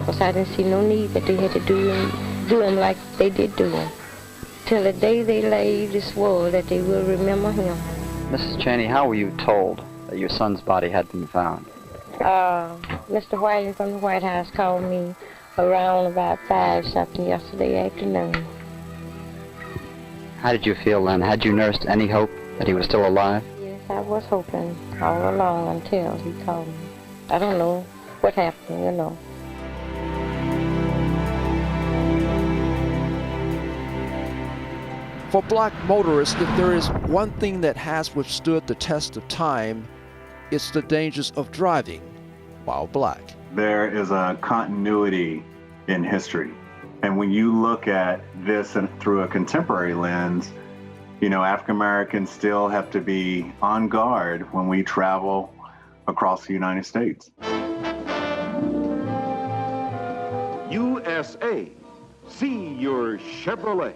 because I didn't see no need that they had to do him like they did do him. Till the day they leave this world, that they will remember him. Mrs. Cheney, how were you told that your son's body had been found? Mr. Whiting from the White House called me around about 5-something yesterday afternoon. How did you feel then? Had you nursed any hope that he was still alive? Yes, I was hoping all along until he called me. I don't know what happened, you know. For black motorists, if there is one thing that has withstood the test of time, it's the dangers of driving while black. There is a continuity in history. And when you look at this through a contemporary lens, you know, African Americans still have to be on guard when we travel across the United States. USA, see your Chevrolet.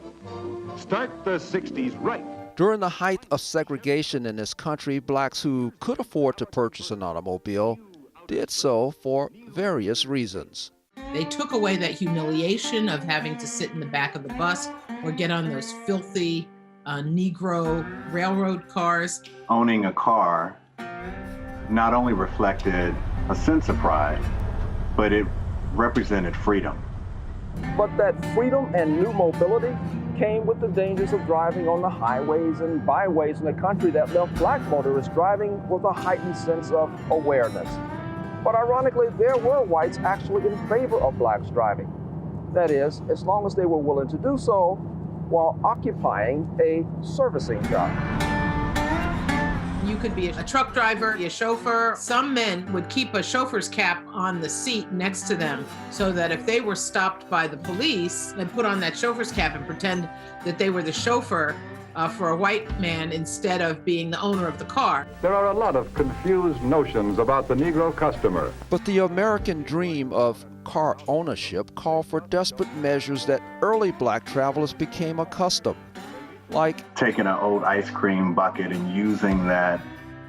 Start the 60s right. During the height of segregation in this country, blacks who could afford to purchase an automobile did so for various reasons. They took away that humiliation of having to sit in the back of the bus or get on those filthy Negro railroad cars. Owning a car not only reflected a sense of pride, but it represented freedom. But that freedom and new mobility came with the dangers of driving on the highways and byways in the country that left black motorists driving with a heightened sense of awareness. But ironically, there were whites actually in favor of blacks driving. That is, as long as they were willing to do so while occupying a servicing job. You could be a truck driver, a chauffeur. Some men would keep a chauffeur's cap on the seat next to them so that if they were stopped by the police, they'd put on that chauffeur's cap and pretend that they were the chauffeur for a white man instead of being the owner of the car. There are a lot of confused notions about the Negro customer. But the American dream of car ownership called for desperate measures that early black travelers became accustomed. Like taking an old ice cream bucket and using that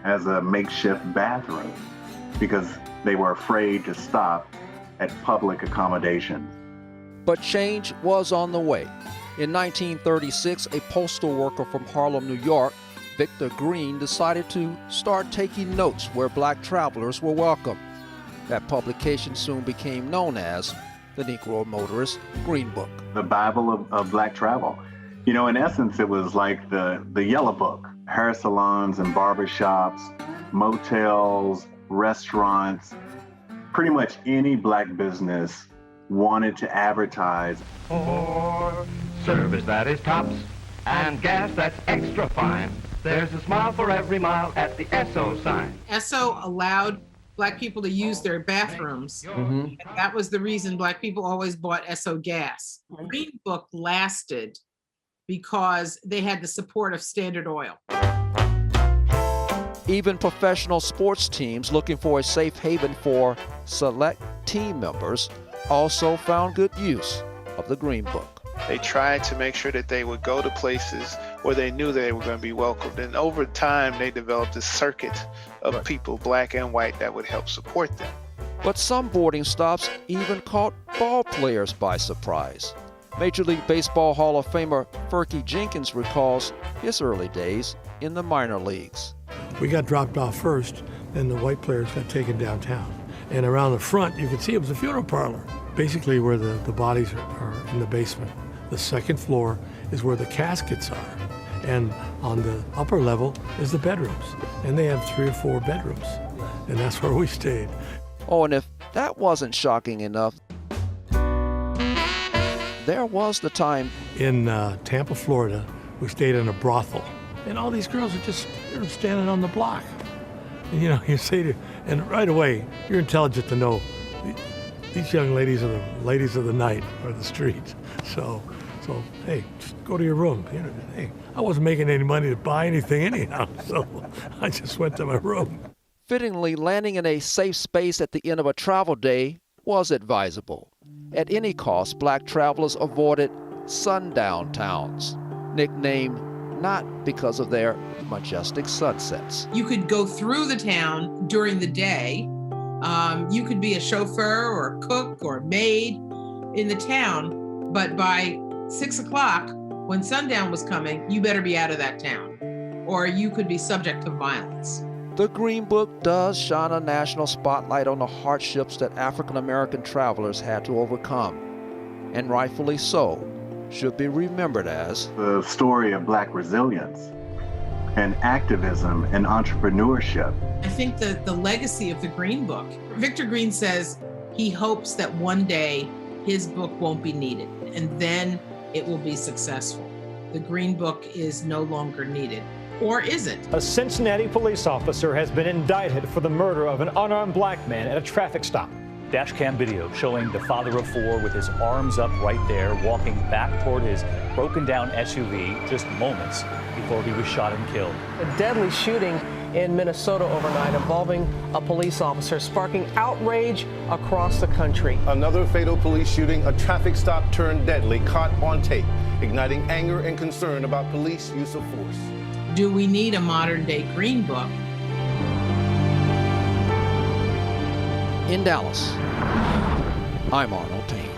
as a makeshift bathroom because they were afraid to stop at public accommodations. But change was on the way. In 1936, a postal worker from Harlem, New York, Victor Green, decided to start taking notes where black travelers were welcome. That publication soon became known as the Negro Motorist Green Book. The Bible of black travel. You know, in essence, it was like the Yellow Book. Hair salons and barbershops, motels, restaurants, pretty much any black business wanted to advertise. For service that is tops and gas that's extra fine, there's a smile for every mile at the Esso sign. Esso allowed black people to use their bathrooms. And that was the reason black people always bought Esso gas. Green Book lasted because they had the support of Standard Oil. Even professional sports teams looking for a safe haven for select team members also found good use of the Green Book. They tried to make sure that they would go to places where they knew they were going to be welcomed. And over time, they developed a circuit of people, black and white, that would help support them. But some boarding stops even caught ball players by surprise. Major League Baseball Hall of Famer Fergie Jenkins recalls his early days in the minor leagues. We got dropped off first, then the white players got taken downtown. And around the front, you could see it was a funeral parlor, basically where the bodies are in the basement. The second floor is where the caskets are. And on the upper level is the bedrooms. And they have 3 or 4 bedrooms. And that's where we stayed. Oh, and if that wasn't shocking enough, there was the time in Tampa, Florida, we stayed in a brothel. And all these girls are just standing on the block. And you know, you say to, and right away, you're intelligent to know these young ladies are the ladies of the night or the street. So hey, just go to your room. You know, hey, I wasn't making any money to buy anything anyhow, so I just went to my room. Fittingly, landing in a safe space at the end of a travel day was advisable. At any cost, black travelers avoided sundown towns, nicknamed not because of their majestic sunsets. You could go through the town during the day You could be a chauffeur or a cook or a maid in the town, but by 6 o'clock, when sundown was coming, you better be out of that town, or you could be subject to violence. The Green Book does shine a national spotlight on the hardships that African American travelers had to overcome, and rightfully so, should be remembered as the story of Black resilience and activism and entrepreneurship. I think the legacy of the Green Book, Victor Green says he hopes that one day his book won't be needed, and then it will be successful. The Green Book is no longer needed. Or is it? A Cincinnati police officer has been indicted for the murder of an unarmed black man at a traffic stop. Dash cam video showing the father of four with his arms up right there, walking back toward his broken down SUV just moments before he was shot and killed. A deadly shooting in Minnesota overnight involving a police officer, sparking outrage across the country. Another fatal police shooting, a traffic stop turned deadly, caught on tape, igniting anger and concern about police use of force. Do we need a modern day Green Book? In Dallas, I'm Arnold Payne.